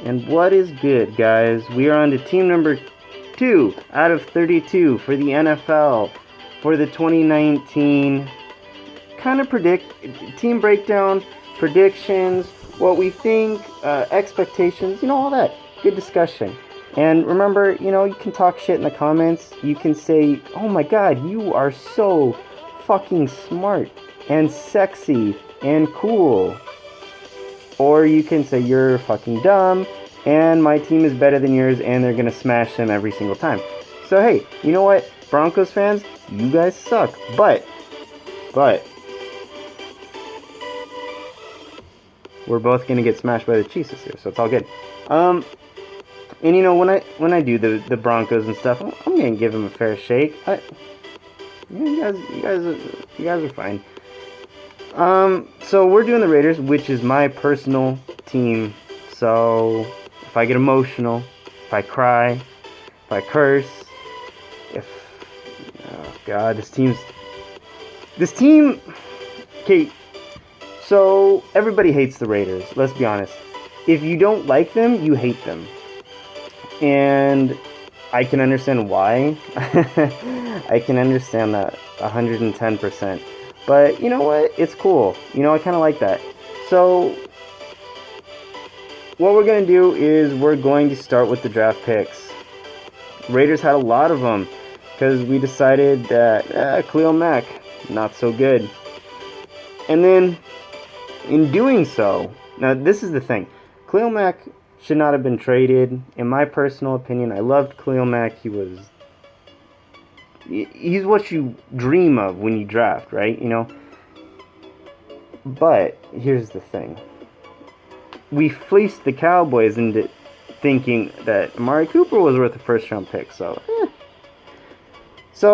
And what is good, guys? We are on to team number 2 out of 32 for the NFL for the 2019 kind of team breakdown, predictions, what we think, expectations, all that. Good discussion. And remember, you can talk shit in the comments. You can say, oh my god, you are so fucking smart and sexy and cool. Or you can say you're fucking dumb and my team is better than yours and they're gonna smash them every single time. So hey, you know what? Broncos fans, you guys suck. But we're both gonna get smashed by the Chiefs this year, so it's all good. And when I do the Broncos and stuff, I'm gonna give them a fair shake. You guys are fine. So we're doing the Raiders, which is my personal team. So if I get emotional, if I cry, if I curse, oh god, this team, okay, so everybody hates the Raiders, let's be honest. If you don't like them, you hate them. And I can understand why. I can understand that 110%. But you know what? It's cool. I kind of like that. So what we're going to do is we're going to start with the draft picks. Raiders had a lot of them because we decided that Khalil Mack, not so good. And then in doing so, now this is the thing. Khalil Mack should not have been traded. In my personal opinion, I loved Khalil Mack. He's what you dream of when you draft, right? But here's the thing. We fleeced the Cowboys into thinking that Amari Cooper was worth a first-round pick. So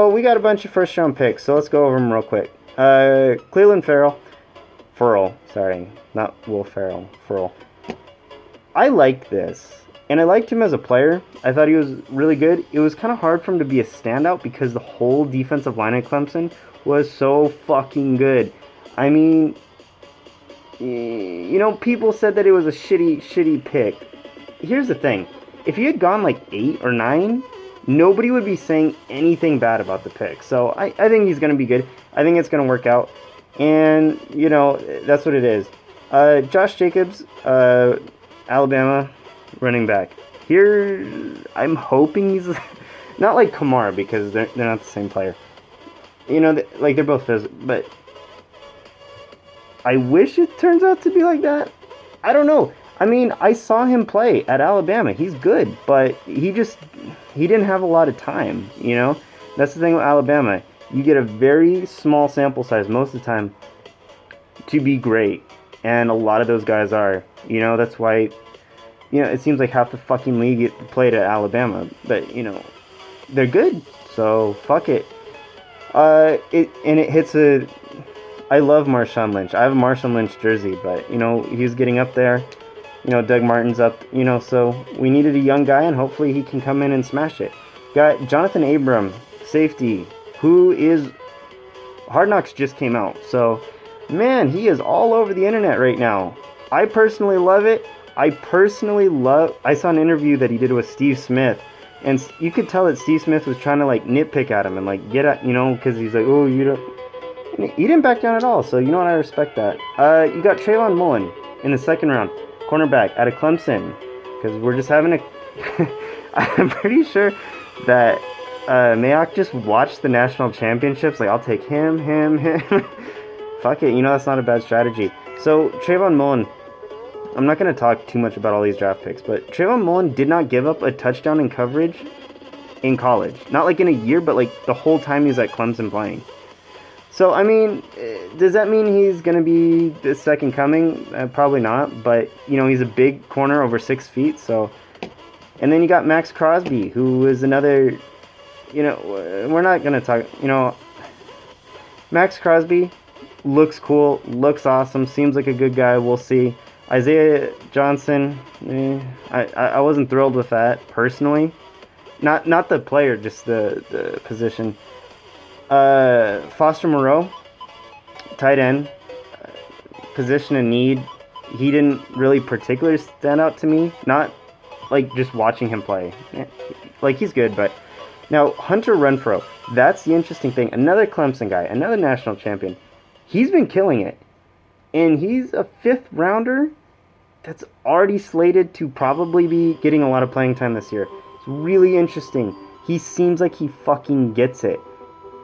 we got a bunch of first-round picks. So let's go over them real quick. Cleveland Ferrell. Sorry, not Will Ferrell. Ferrell. I liked this. And I liked him as a player. I thought he was really good. It was kind of hard for him to be a standout because the whole defensive line at Clemson was so fucking good. I mean, people said that it was a shitty pick. Here's the thing. If he had gone like 8 or 9, nobody would be saying anything bad about the pick. So I think he's going to be good. I think it's going to work out. And, that's what it is. Josh Jacobs, Alabama running back. Here, I'm hoping he's not like Kamara because they're not the same player. They're both physical, but I wish it turns out to be like that. I don't know. I mean, I saw him play at Alabama. He's good, but he didn't have a lot of time, That's the thing with Alabama. You get a very small sample size most of the time to be great, and a lot of those guys are. That's why it seems like half the fucking league played at Alabama, but they're good, so fuck it. It hits I love Marshawn Lynch. I have a Marshawn Lynch jersey, but he's getting up there. Doug Martin's up. So we needed a young guy, and hopefully he can come in and smash it. Got Jonathan Abram, safety, who is Hard Knocks just came out, so man, he is all over the internet right now. I personally love it. I saw an interview that he did with Steve Smith, and you could tell that Steve Smith was trying to nitpick at him and get at, because he's like, oh, you don't. And he didn't back down at all, so I respect that. You got Trayvon Mullen in the second round, cornerback out of Clemson, because we're just having I'm pretty sure that Mayock just watched the national championships. I'll take him. Fuck it, that's not a bad strategy. So Trayvon Mullen. I'm not going to talk too much about all these draft picks, but Trayvon Mullen did not give up a touchdown in coverage in college. Not in a year, but the whole time he's at Clemson playing. So, I mean, does that mean he's going to be the second coming? Probably not, but, he's a big corner over 6 feet, so. And then you got Max Crosby, who is another, we're not going to talk, Max Crosby looks cool, looks awesome, seems like a good guy, we'll see. Isaiah Johnson, I wasn't thrilled with that personally. Not the player, just the position. Foster Moreau, tight end, position in need. he didn't really particularly stand out to me. Not like just watching him play. Like, he's good, but now Hunter Renfrow, that's the interesting thing. Another Clemson guy, another national champion. He's been killing it. And he's a 5th rounder that's already slated to probably be getting a lot of playing time this year. It's really interesting. He seems like he fucking gets it.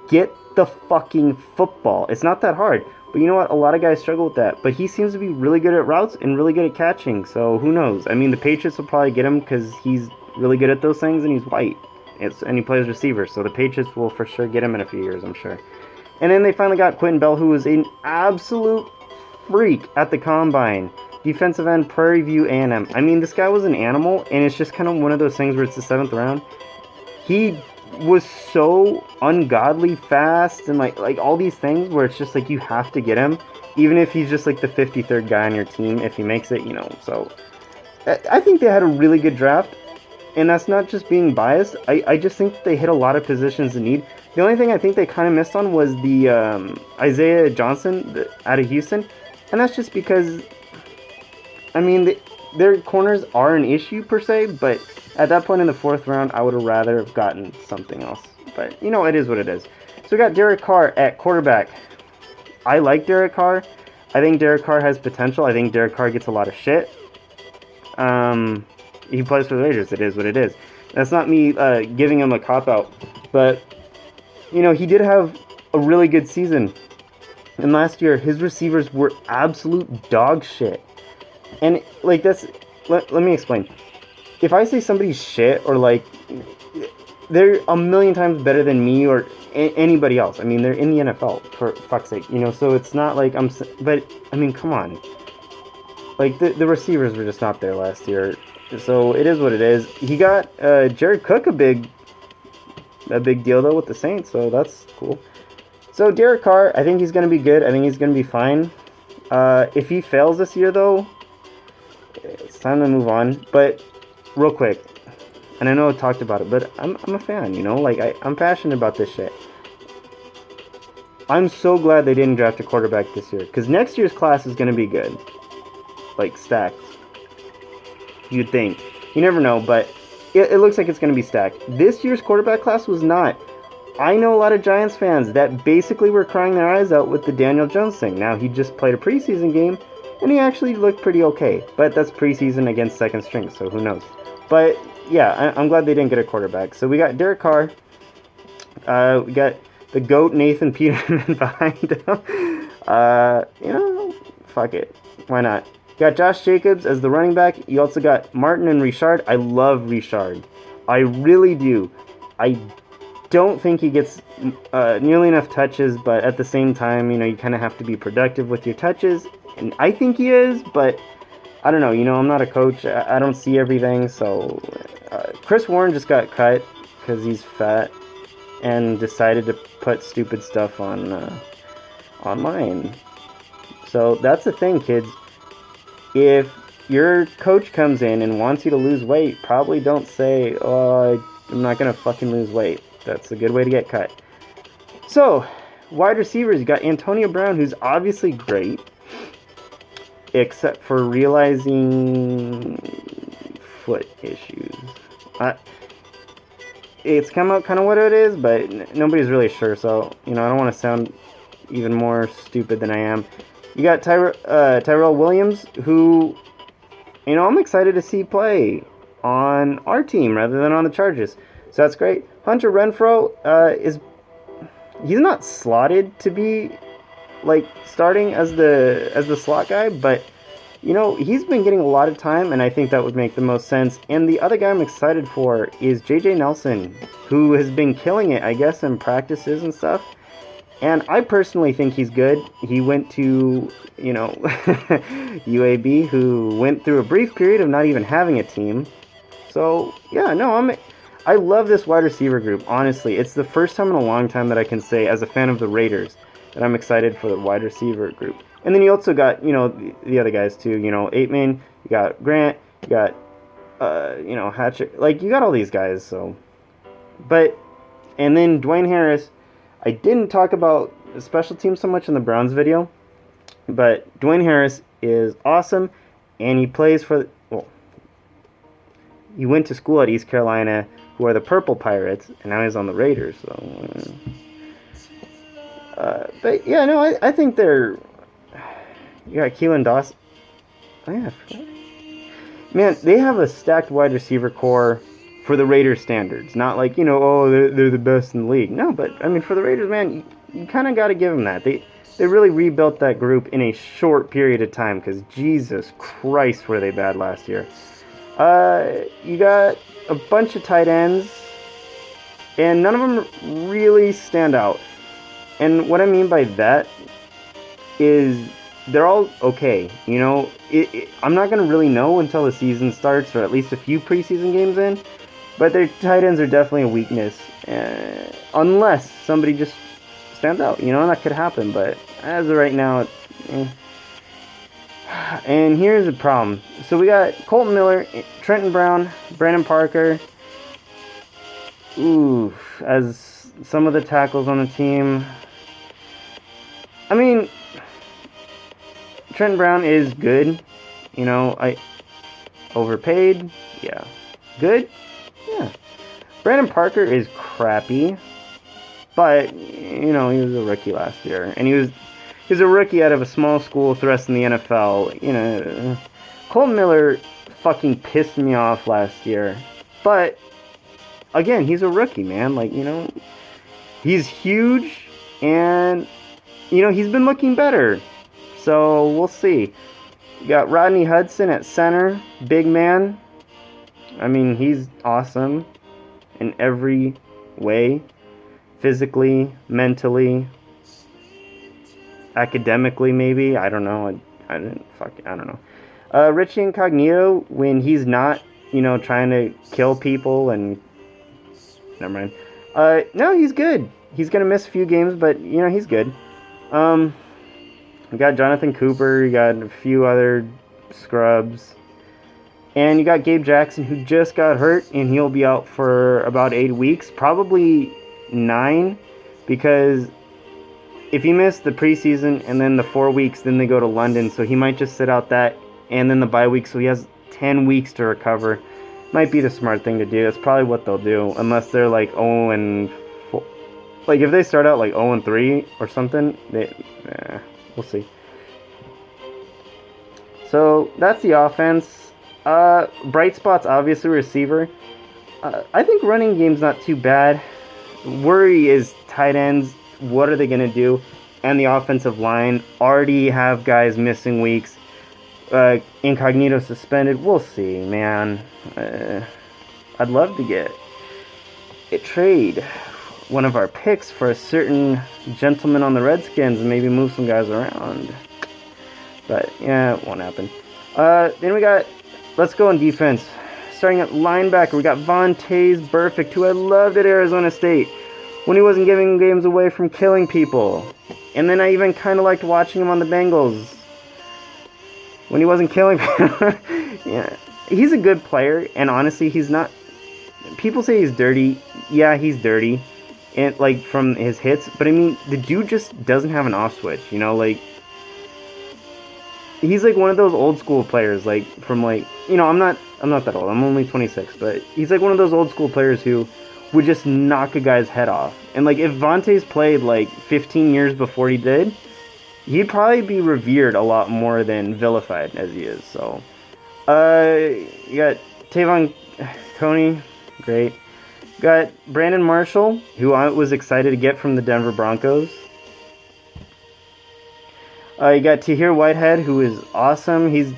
Get the fucking football. It's not that hard. But you know what? A lot of guys struggle with that. But he seems to be really good at routes and really good at catching. So who knows? I mean, the Patriots will probably get him because he's really good at those things and he's white. And he plays receiver. So the Patriots will for sure get him in a few years, I'm sure. And then they finally got Quentin Bell, who was an absolute freak at the combine. Defensive end, Prairie View A&M. I mean, this guy was an animal, and it's just kind of one of those things where it's the 7th round. He was so ungodly fast, and like all these things where it's just like you have to get him, even if he's just like the 53rd guy on your team if he makes it, you know. So I think they had a really good draft, and that's not just being biased. I just think they hit a lot of positions in need. The only thing I think they kind of missed on was the Isaiah Johnson out of Houston, and that's just because, I mean, their corners are an issue per se, but at that point in the 4th round, I would have rather have gotten something else. But, you know, it is what it is. So we got Derek Carr at quarterback. I like Derek Carr. I think Derek Carr has potential. I think Derek Carr gets a lot of shit. He plays for the Raiders. It is what it is. That's not me giving him a cop-out. But, you know, he did have a really good season. And last year, his receivers were absolute dog shit. And, like, that's... Let me explain. If I say somebody's shit, or, like, they're a million times better than me or anybody else. I mean, they're in the NFL, for fuck's sake. You know, so it's not like I'm... But, I mean, come on. Like, the receivers were just not there last year. So, it is what it is. He got Jared Cook a big deal, though, with the Saints. So, that's cool. So, Derek Carr, I think he's going to be good. I think he's going to be fine. If he fails this year, though, it's time to move on. But, real quick, and I know I talked about it, but I'm a fan, you know? Like, I'm passionate about this shit. I'm so glad they didn't draft a quarterback this year, because next year's class is going to be good. Like, stacked. You'd think. You never know, but it looks like it's going to be stacked. This year's quarterback class was not. I know a lot of Giants fans that basically were crying their eyes out with the Daniel Jones thing. Now, he just played a preseason game, and he actually looked pretty okay. But that's preseason against second string, so who knows. But, yeah, I'm glad they didn't get a quarterback. So we got Derek Carr. We got the GOAT Nathan Peterman behind him. You know, fuck it. Why not? You got Josh Jacobs as the running back. You also got Martin and Richard. I love Richard. I really do. I don't think he gets nearly enough touches, but at the same time, you know, you kind of have to be productive with your touches. And I think he is, but I don't know. You know, I'm not a coach. I don't see everything. So Chris Warren just got cut because he's fat and decided to put stupid stuff on online. So that's the thing, kids. If your coach comes in and wants you to lose weight, probably don't say, "Oh, I'm not gonna fucking lose weight." That's a good way to get cut. So, wide receivers, you got Antonio Brown, who's obviously great, except for realizing foot issues. It's come out kind of what it is, but nobody's really sure, so, you know, I don't want to sound even more stupid than I am. You got Tyrell Williams, who, you know, I'm excited to see play on our team rather than on the Chargers. So that's great. Hunter Renfrow he's not slotted to be like starting as the slot guy, but you know, he's been getting a lot of time, and I think that would make the most sense. And the other guy I'm excited for is JJ Nelson, who has been killing it, I guess, in practices and stuff. And I personally think he's good. He went to, you know, UAB, who went through a brief period of not even having a team. So, yeah, no, I love this wide receiver group, honestly. It's the first time in a long time that I can say, as a fan of the Raiders, that I'm excited for the wide receiver group. And then you also got, you know, the other guys, too. You know, Aitman, you got Grant, you got, you know, Hatcher. Like, you got all these guys, so. But, and then Dwayne Harris. I didn't talk about the special teams so much in the Browns video, but Dwayne Harris is awesome, and he plays for, well, he went to school at East Carolina, who are the Purple Pirates, and now he's on the Raiders. So, but yeah, no, I think they're. You got Keelan Dawson. Oh yeah, man, they have a stacked wide receiver core for the Raiders standards. Not like, they're the best in the league. No, but I mean, for the Raiders, man, you kind of got to give them that. They really rebuilt that group in a short period of time, because Jesus Christ, were they bad last year. You got a bunch of tight ends, and none of them really stand out. And what I mean by that is they're all okay. I'm not going to really know until the season starts, or at least a few preseason games in, but their tight ends are definitely a weakness, unless somebody just stands out, and that could happen, but as of right now, And here's the problem. So we got Colton Miller, Trenton Brown, Brandon Parker, as some of the tackles on the team. I mean, Trenton Brown is good. I overpaid. Yeah. Good? Yeah. Brandon Parker is crappy. But, he was a rookie last year. And he was a rookie out of a small school with the rest in the NFL. Colton Miller fucking pissed me off last year. But, again, he's a rookie, man. He's huge. And, he's been looking better. So, we'll see. You got Rodney Hudson at center. Big man. I mean, he's awesome in every way. Physically, mentally, academically, maybe. I don't know. I don't know. Richie Incognito, when he's not, trying to kill people and... Never mind. No, he's good. He's going to miss a few games, but, he's good. You got Jonathan Cooper. You got a few other scrubs. And you got Gabe Jackson, who just got hurt, and he'll be out for about 8 weeks. Probably 9, because if he missed the preseason and then the 4 weeks, then they go to London, so he might just sit out that and then the bye week, so he has 10 weeks to recover. Might be the smart thing to do. That's probably what they'll do, unless they're like 0-4. Like if they start out like 0-3 or something, we'll see. So that's the offense. Bright spots, obviously receiver. I think running game's not too bad. Worry is tight ends. What are they going to do? And the offensive line already have guys missing weeks. Incognito suspended. We'll see, man. I'd love to get a trade one of our picks for a certain gentleman on the Redskins and maybe move some guys around. But, yeah, it won't happen. Then we got, let's go on defense. Starting at linebacker, we got Vontaze Burfict, who I loved at Arizona State when he wasn't giving games away from killing people. And then I even kind of liked watching him on the Bengals when he wasn't killing people. Yeah, he's a good player, and honestly, he's not... People say he's dirty. Yeah, he's dirty, and from his hits. But I mean, the dude just doesn't have an off switch. He's one of those old school players, from I'm not that old. I'm only 26, but he's one of those old school players who would just knock a guy's head off. And if Vontaze played 15 years before he did, he'd probably be revered a lot more than vilified as he is. So, you got Tavon Coney, great. Got Brandon Marshall, who I was excited to get from the Denver Broncos. You got Tahir Whitehead, who is awesome.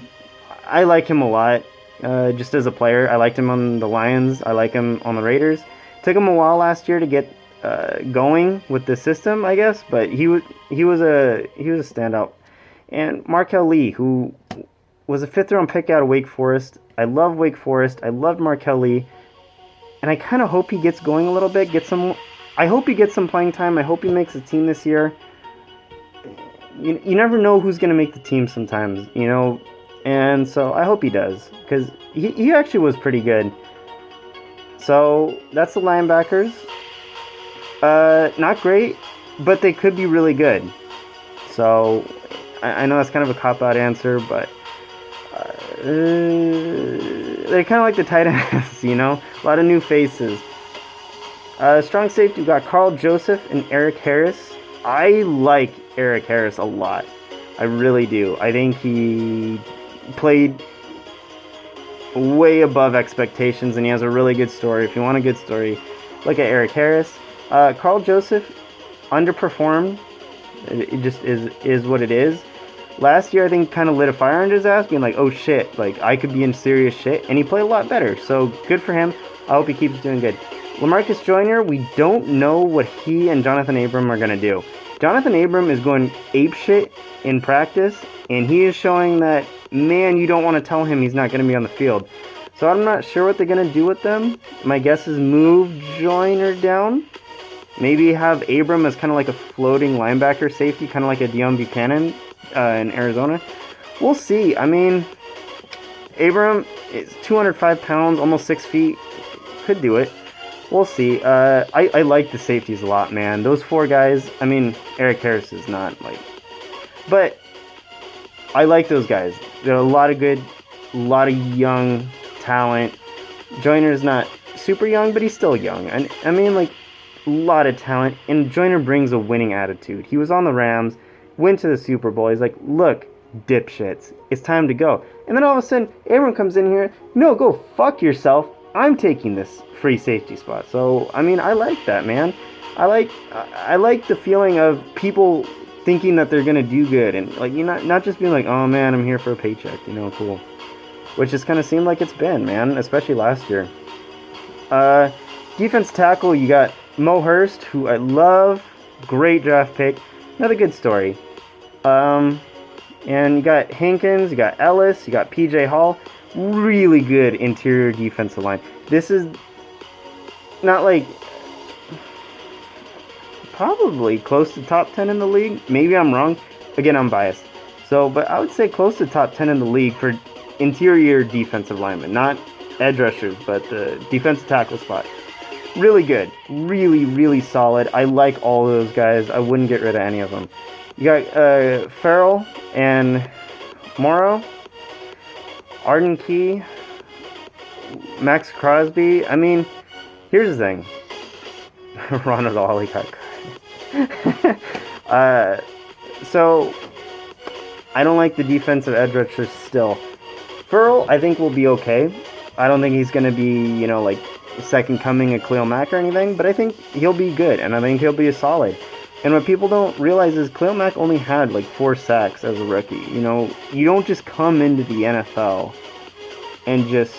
I like him a lot, just as a player. I liked him on the Lions. I like him on the Raiders. Took him a while last year to get going with the system, I guess, but he was a standout. And Markel Lee, who was a 5th-round pick out of Wake Forest. I love Wake Forest. I loved Markel Lee, and I kind of hope he gets going a little bit. I hope he gets some playing time. I hope he makes the team this year. You never know who's going to make the team sometimes, and so I hope he does, because he actually was pretty good. So that's the linebackers. Not great, but they could be really good. So, I know that's kind of a cop-out answer, but they're kind of like the tight ends, you know? A lot of new faces. Strong safety, we got Carl Joseph and Eric Harris. I like Eric Harris a lot. I really do. I think he played way above expectations, and he has a really good story. If you want a good story, look at Eric Harris. Carl Joseph underperformed. It just is what it is. Last year, I think, kind of lit a fire under his ass, being like, oh shit, like, I could be in serious shit, and he played a lot better, so good for him. I hope he keeps doing good. LaMarcus Joyner, we don't know what he and Jonathan Abram are going to do. Jonathan Abram is going apeshit in practice, and he is showing that, man, you don't want to tell him he's not going to be on the field. So I'm not sure what they're going to do with them. My guess is move Joyner down. Maybe have Abram as kind of like a floating linebacker safety, kind of like a Deion Buchanan in Arizona. We'll see. I mean, Abram is 205 pounds, almost 6 feet. Could do it. We'll see. I like the safeties a lot, man. Those 4 guys, I mean, Eric Harris is not, like... But I like those guys. They're a lot of good, a lot of young talent. Joyner's not super young, but he's still young. And I mean, like, a lot of talent. And Joyner brings a winning attitude. He was on the Rams, went to the Super Bowl. He's like, look, dipshits, it's time to go. And then all of a sudden, Abram comes in here. No, go fuck yourself. I'm taking this free safety spot. So, I mean, I like that, man. I like the feeling of people thinking that they're going to do good. And, like, you're not just being like, oh, man, I'm here for a paycheck. You know, cool. Which has kind of seemed like it's been, man. Especially last year. Defense tackle, you got Mo Hurst, who I love. Great draft pick. Another good story. And you got Hankins, you got Ellis, you got PJ Hall. Really good interior defensive line. This is not like probably close to top 10 in the league. Maybe I'm wrong. Again, I'm biased. So, but I would say close to top 10 in the league for interior defensive linemen. Not edge rushers, but the defensive tackle spot. Really good. Really, really solid. I like all those guys. I wouldn't get rid of any of them. You got Farrell and Morrow. Arden Key, Max Crosby. I mean, here's the thing. Ronald Ollie got cut. So, I don't like the defensive edge rushers still. Farrell, I think, will be okay. I don't think he's going to be, you know, like, second coming of Khalil Mack or anything, but I think he'll be good, and I think he'll be a solid. And what people don't realize is Khalil Mack only had like 4 sacks as a rookie. You know, you don't just come into the NFL and just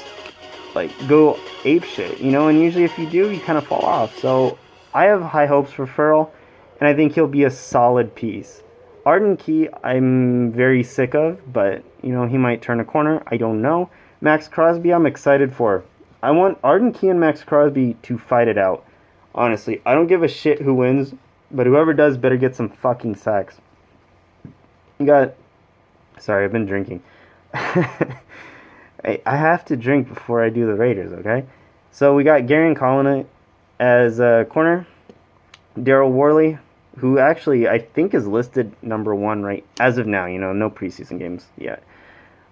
like go apeshit, you know, and usually if you do, you kind of fall off. So I have high hopes for Farrell, and I think he'll be a solid piece. Arden Key, I'm very sick of, but, you know, he might turn a corner. I don't know. Max Crosby, I'm excited for. I want Arden Key and Max Crosby to fight it out. Honestly, I don't give a shit who wins. But whoever does better get some fucking sacks. You got... Sorry, I've been drinking. I have to drink before I do the Raiders, okay? So we got Garion Collin as a corner. Daryl Worley, who actually I think is listed number 1 right as of now. You know, no preseason games yet.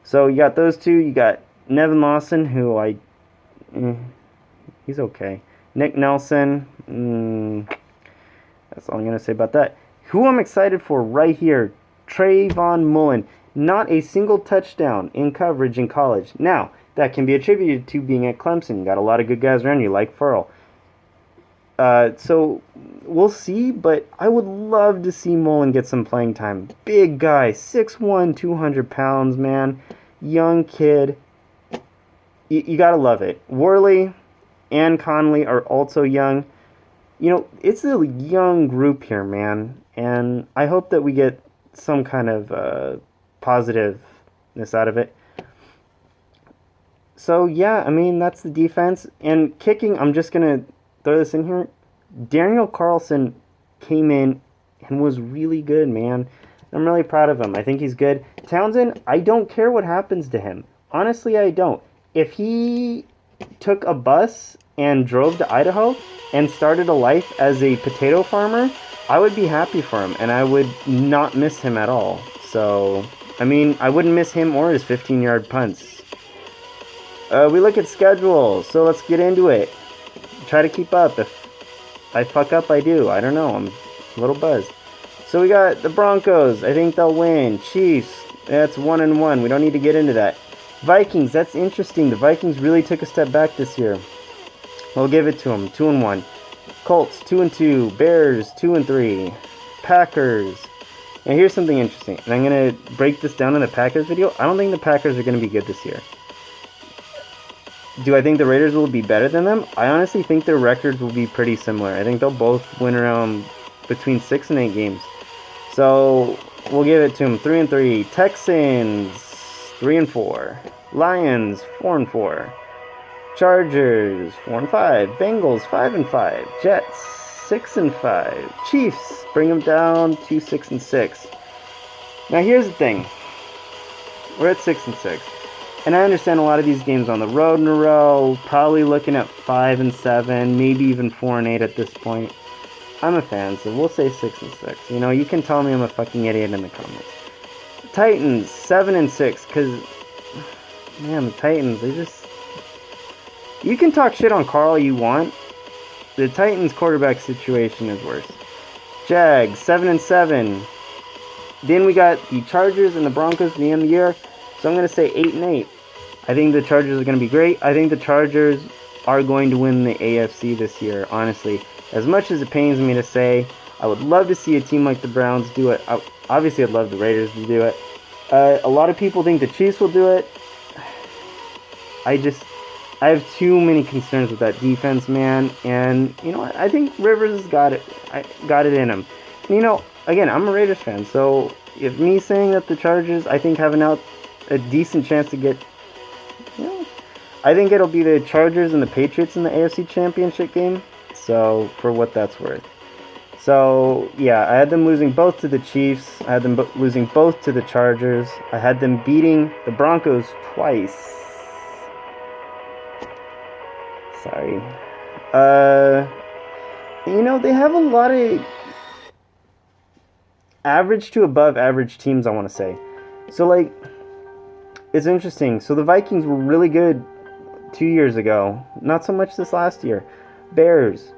So you got those 2. You got Nevin Lawson, who he's okay. Nick Nelson, that's all I'm going to say about that. Who I'm excited for right here, Trayvon Mullen. Not a single touchdown in coverage in college. Now, that can be attributed to being at Clemson. You got a lot of good guys around you, like Farrell. So, we'll see, but I would love to see Mullen get some playing time. Big guy, 6'1", 200 pounds, man. Young kid. You got to love it. Worley and Conley are also young. You know, it's a young group here, man, and I hope that we get some kind of positiveness out of it. So, yeah, I mean, that's the defense. And kicking, I'm just going to throw this in here. Daniel Carlson came in and was really good, man. I'm really proud of him. I think he's good. Townsend, I don't care what happens to him. Honestly, I don't. If he took a bus and drove to Idaho and started a life as a potato farmer, I would be happy for him, and I would not miss him at all. So, I mean, I wouldn't miss him or his 15-yard punts. We look at schedule, so let's get into it. Try to keep up. If I fuck up, I do. I don't know. I'm a little buzzed. So we got the Broncos. I think they'll win. Chiefs. That's 1-1. We don't need to get into that. Vikings. That's interesting. The Vikings really took a step back this year. We'll give it to them. 2-1. Colts 2-2. Bears 2-3. Packers. Now here's something interesting. And I'm going to break this down in the Packers video. I don't think the Packers are going to be good this year. Do I think the Raiders will be better than them? I honestly think their records will be pretty similar. I think they'll both win around between 6 and 8 games. So we'll give it to them. 3-3. Texans 3-4. Lions 4-4. Chargers 4-5. Bengals 5-5. Jets 6-5. Chiefs bring them down to 6-6. Now here's the thing. We're at 6-6. And I understand a lot of these games on the road in a row, probably looking at 5-7, maybe even 4-8 at this point. I'm a fan, so we'll say 6-6. You know, you can tell me I'm a fucking idiot in the comments. Titans 7-6, because man, the Titans, they just, you can talk shit on Carl you want. The Titans quarterback situation is worse. Jags 7-7. Then we got the Chargers and the Broncos at the end of the year. So I'm going to say 8-8. I think the Chargers are going to be great. I think the Chargers are going to win the AFC this year, honestly. As much as it pains me to say, I would love to see a team like the Browns do it. Obviously, I'd love the Raiders to do it. A lot of people think the Chiefs will do it. I have too many concerns with that defense, man. And, you know what? I think Rivers has got it in him. And, you know, again, I'm a Raiders fan. So if me saying that the Chargers, I think, have a decent chance to get, you know, I think it'll be the Chargers and the Patriots in the AFC Championship game. So, for what that's worth. So, yeah, I had them losing both to the Chiefs. I had them losing both to the Chargers. I had them beating the Broncos twice. Sorry. You know, they have a lot of average to above average teams, I want to say. So, like, it's interesting. So the Vikings were really good 2 years ago. Not so much this last year. Bears,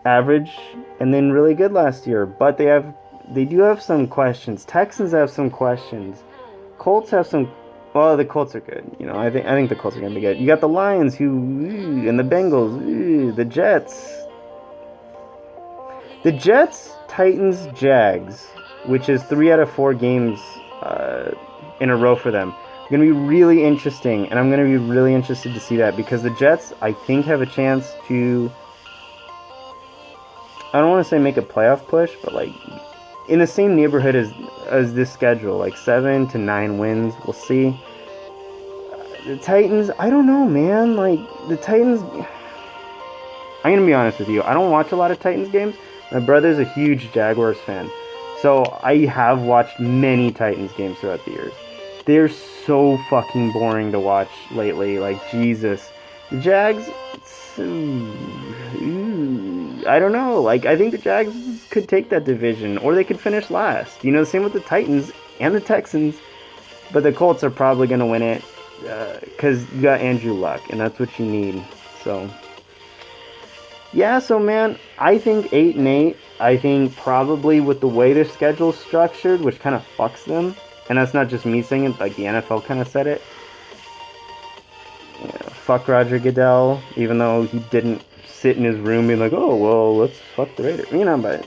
average, and then really good last year. But they do have some questions. Texans have some questions. Colts have some. Well, the Colts are good. You know, I think the Colts are gonna be good. You got the Lions, and the Bengals, the Jets. The Jets, Titans, Jags, which is 3 out of 4 games in a row for them. Going to be really interesting, and I'm going to be really interested to see that, because the Jets, I think, have a chance to, I don't want to say make a playoff push, but like in the same neighborhood as this schedule, like 7 to 9 wins. We'll see. The Titans, I don't know, man. Like, the Titans, I'm going to be honest with you. I don't watch a lot of Titans games. My brother's a huge Jaguars fan, so I have watched many Titans games throughout the years. They're so fucking boring to watch lately. Like, Jesus. The Jags, I don't know. Like, I think the Jags could take that division, or they could finish last. You know, same with the Titans and the Texans. But the Colts are probably going to win it, because you got Andrew Luck, and that's what you need. So, yeah, so, man, I think 8-8. I think probably with the way their schedule's structured, which kind of fucks them. And that's not just me saying it, like the NFL kind of said it. Yeah, fuck Roger Goodell, even though he didn't sit in his room being like, oh, well, let's fuck the Raiders. You know, but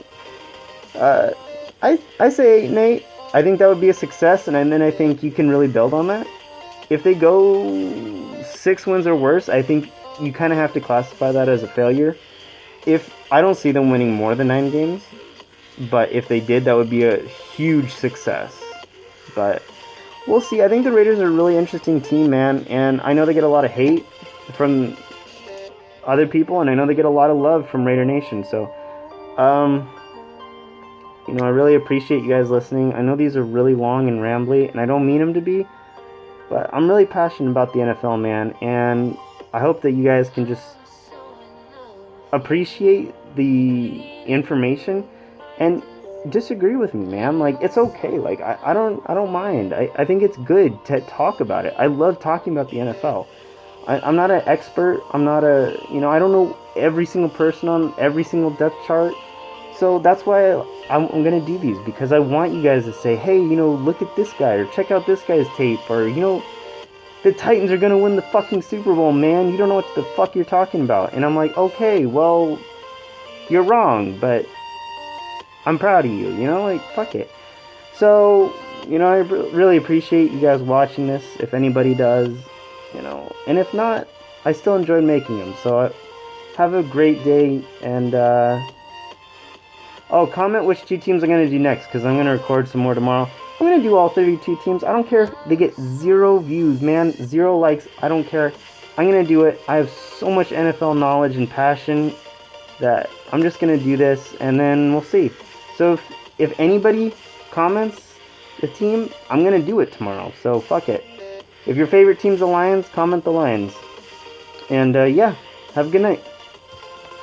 I say 8-8. I think that would be a success, and then I think you can really build on that. If they go 6 wins or worse, I think you kind of have to classify that as a failure. If I don't see them winning more than 9 games, but if they did, that would be a huge success. But we'll see. I think the Raiders are a really interesting team, man. And I know they get a lot of hate from other people, and I know they get a lot of love from Raider Nation. So, you know, I really appreciate you guys listening. I know these are really long and rambly, and I don't mean them to be. But I'm really passionate about the NFL, man. And I hope that you guys can just appreciate the information. And disagree with me, man. Like, it's okay. Like, I don't mind. I think it's good to talk about it. I love talking about the NFL. I'm not an expert. I'm not I don't know every single person on every single depth chart. So that's why I'm going to do these, because I want you guys to say, hey, look at this guy, or check out this guy's tape, or, the Titans are going to win the fucking Super Bowl, man. You don't know what the fuck you're talking about. And I'm like, okay, well, you're wrong, but I'm proud of you, like, fuck it. So, I really appreciate you guys watching this, if anybody does, and if not, I still enjoyed making them. So have a great day, and comment which 2 teams I'm going to do next, because I'm going to record some more tomorrow. I'm going to do all 32 teams. I don't care if they get 0 views, man, 0 likes, I don't care. I'm going to do it. I have so much NFL knowledge and passion that I'm just going to do this, and then we'll see. So if anybody comments the team, I'm going to do it tomorrow, so fuck it. If your favorite team's the Lions, comment the Lions. And yeah, have a good night.